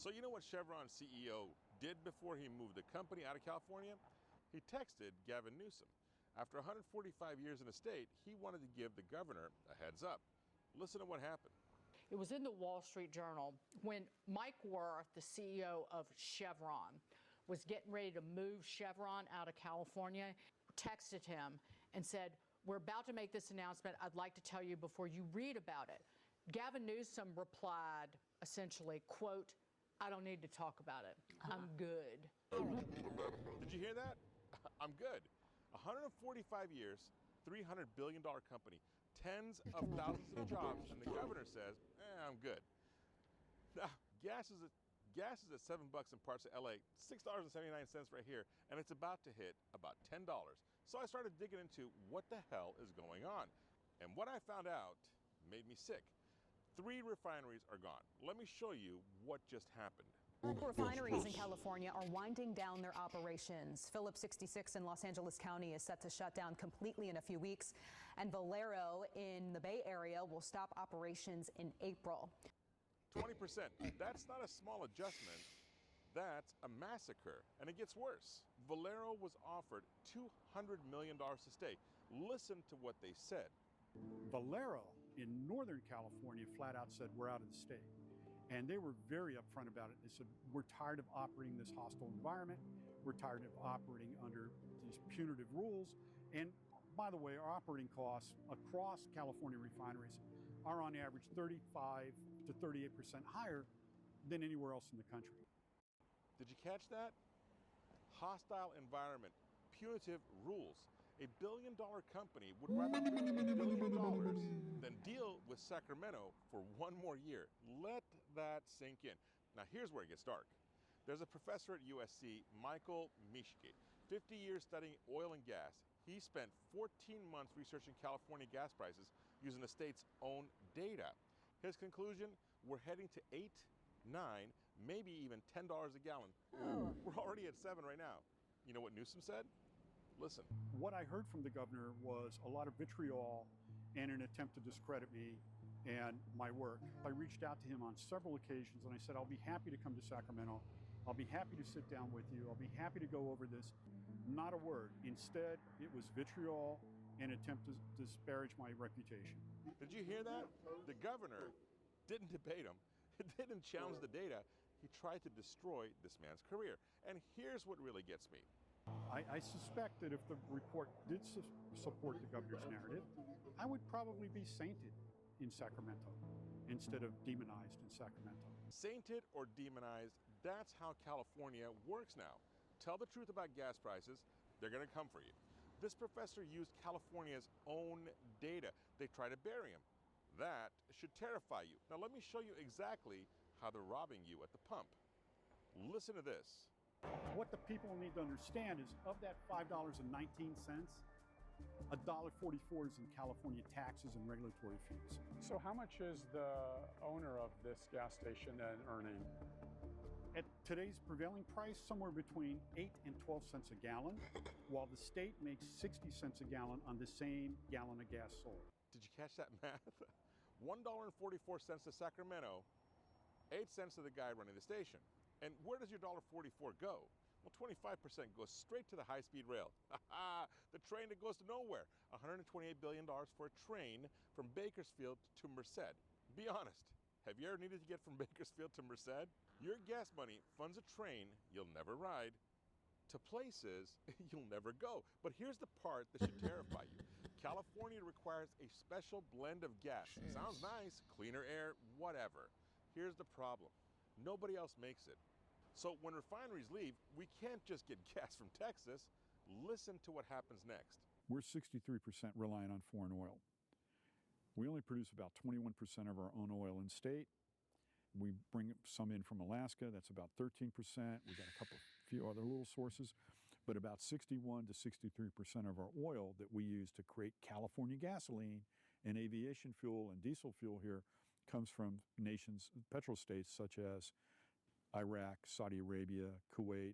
So you know what Chevron CEO did before he moved the company out of California? He texted Gavin Newsom. After 145 years in the state, he wanted to give the governor a heads up. Listen to what happened. It was in the Wall Street Journal when Mike Wirth, the CEO of Chevron, was getting ready to move Chevron out of California, texted him and said, "We're about to make this announcement. I'd like to tell you before you read about it." Gavin Newsom replied essentially, quote, "I don't need to talk about it. I'm good." Did you hear that? I'm good. 145 years, $300 billion company, tens of thousands of jobs, and the governor says, I'm good. Now, gas is at $7 in parts of LA, $6.79 right here, and it's about to hit about $10. So I started digging into what the hell is going on. And what I found out made me sick. 3 refineries are gone. Let me show you what just happened. Refineries in California are winding down their operations. Phillips 66 in Los Angeles County is set to shut down completely in a few weeks, and Valero in the Bay Area will stop operations in April. 20%. That's not a small adjustment. That's a massacre, and it gets worse. Valero was offered $200 million to stay. Listen to what they said. Valero in Northern California flat out said, we're out of the state. And they were very upfront about it. They said, we're tired of operating this hostile environment. We're tired of operating under these punitive rules. And by the way, our operating costs across California refineries are on average 35 to 38% higher than anywhere else in the country. Did you catch that? Hostile environment, punitive rules. A billion-dollar company would rather lose $1 billion than deal with Sacramento for 1 more year. Let that sink in. Now here's where it gets dark. There's a professor at USC, Michael Mischke, 50 years studying oil and gas. He spent 14 months researching California gas prices using the state's own data. His conclusion, we're heading to $8, $9, maybe even $10 a gallon. We're already at 7 right now. You know what Newsom said? Listen. What I heard from the governor was a lot of vitriol and an attempt to discredit me and my work. I reached out to him on several occasions and I said, I'll be happy to come to Sacramento. I'll be happy to sit down with you. I'll be happy to go over this. Not a word. Instead, it was vitriol and attempt to disparage my reputation. Did you hear that? The governor didn't debate him. He didn't challenge the data. He tried to destroy this man's career. And here's what really gets me. I suspect that if the report did support the governor's narrative, I would probably be sainted in Sacramento instead of demonized in Sacramento. Sainted or demonized, that's how California works now. Tell the truth about gas prices, they're going to come for you. This professor used California's own data. They try to bury him. That should terrify you. Now let me show you exactly how they're robbing you at the pump. Listen to this. What the people need to understand is of that $5.19, $1.44 is in California taxes and regulatory fees. So how much is the owner of this gas station then earning? At today's prevailing price, somewhere between 8 and 12 cents a gallon, while the state makes 60 cents a gallon on the same gallon of gas sold. Did you catch that math? $1.44 to Sacramento, 8 cents to the guy running the station. And where does your $1.44 go? Well, 25% goes straight to the high-speed rail. The train that goes to nowhere. $128 billion for a train from Bakersfield to Merced. Be honest, have you ever needed to get from Bakersfield to Merced? Your gas money funds a train you'll never ride to places you'll never go. But here's the part that should terrify you. California requires a special blend of gas. Sounds nice, cleaner air, whatever. Here's the problem. Nobody else makes it. So when refineries leave, we can't just get gas from Texas. Listen to what happens next. We're 63% reliant on foreign oil. We only produce about 21% of our own oil in state. We bring some in from Alaska, that's about 13%. We've got a few other little sources, but about 61 to 63% of our oil that we use to create California gasoline and aviation fuel and diesel fuel here comes from nations, petrol states such as Iraq, Saudi Arabia, Kuwait,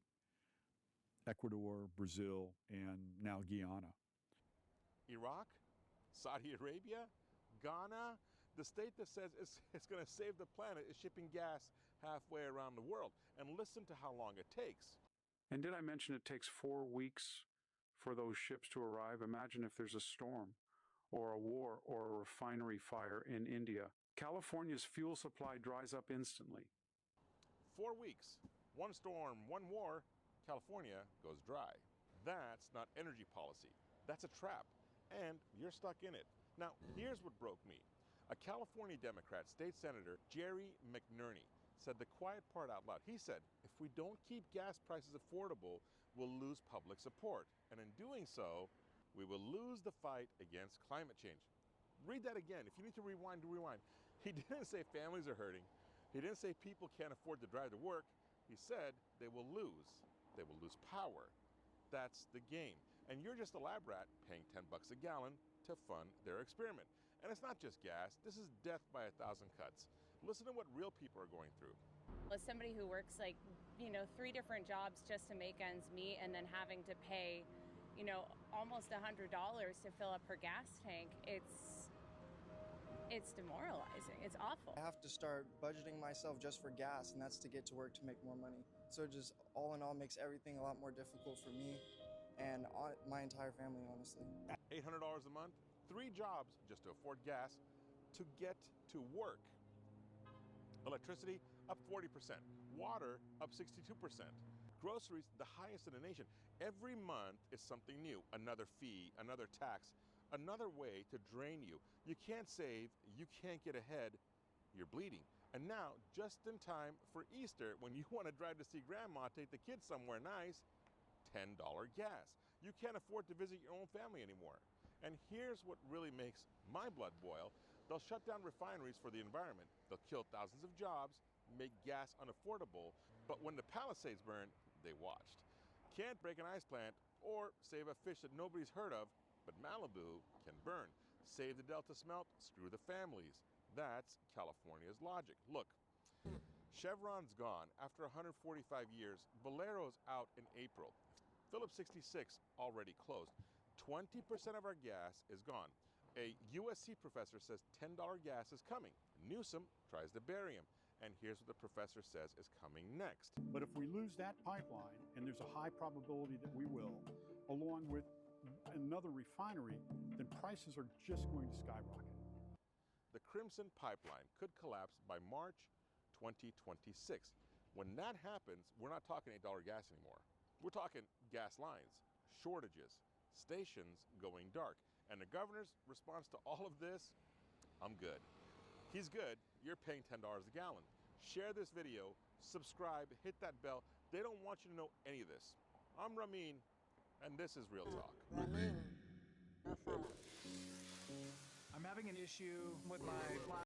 Ecuador, Brazil, and now Guyana. Iraq? Saudi Arabia? Ghana? The state that says it's going to save the planet is shipping gas halfway around the world. And listen to how long it takes. And did I mention it takes 4 weeks for those ships to arrive? Imagine if there's a storm or a war or a refinery fire in India. California's fuel supply dries up instantly. 4 weeks. One storm, one war, California goes dry. That's not energy policy. That's a trap. And you're stuck in it. Now, here's what broke me. A California Democrat state senator, Jerry McNerney, said the quiet part out loud. He said, if we don't keep gas prices affordable, we'll lose public support. And in doing so, we will lose the fight against climate change. Read that again. If you need to rewind, rewind. He didn't say families are hurting. He didn't say people can't afford to drive to work. He said they will lose. They will lose power. That's the game. And you're just a lab rat paying $10 a gallon to fund their experiment. And it's not just gas. This is death by 1,000 cuts. Listen to what real people are going through. As somebody who works 3 different jobs just to make ends meet and then having to pay, almost $100 to fill up her gas tank, it's demoralizing. It's awful. I have to start budgeting myself just for gas, and that's to get to work to make more money. So just all in all makes everything a lot more difficult for me and my entire family, honestly. $800 a month, 3 jobs just to afford gas to get to work. Electricity up 40%, water up 62%, groceries the highest in the nation. Every month is something new, another fee, another tax, another way to drain you. You can't save, you can't get ahead, you're bleeding. And now, just in time for Easter, when you want to drive to see grandma, take the kids somewhere nice, $10 gas. You can't afford to visit your own family anymore. And here's what really makes my blood boil. They'll shut down refineries for the environment. They'll kill thousands of jobs, make gas unaffordable. But when the Palisades burned, they watched. Can't break an ice plant or save a fish that nobody's heard of, but Malibu can burn. Save the Delta smelt, screw the families. That's California's logic. Look, Chevron's gone. After 145 years, Valero's out in April. Phillips 66 already closed. 20% of our gas is gone. A USC professor says $10 gas is coming. Newsom tries to bury him. And here's what the professor says is coming next. But if we lose that pipeline, and there's a high probability that we will, along with another refinery, then prices are just going to skyrocket. The Crimson Pipeline could collapse by March 2026. When that happens, we're not talking $8 gas anymore. We're talking gas lines, shortages, stations going dark. And the governor's response to all of this, I'm good. He's good. You're paying $10 a gallon. Share this video, subscribe, hit that bell. They don't want you to know any of this. I'm Ramin, and this is Real Talk. I'm having an issue with my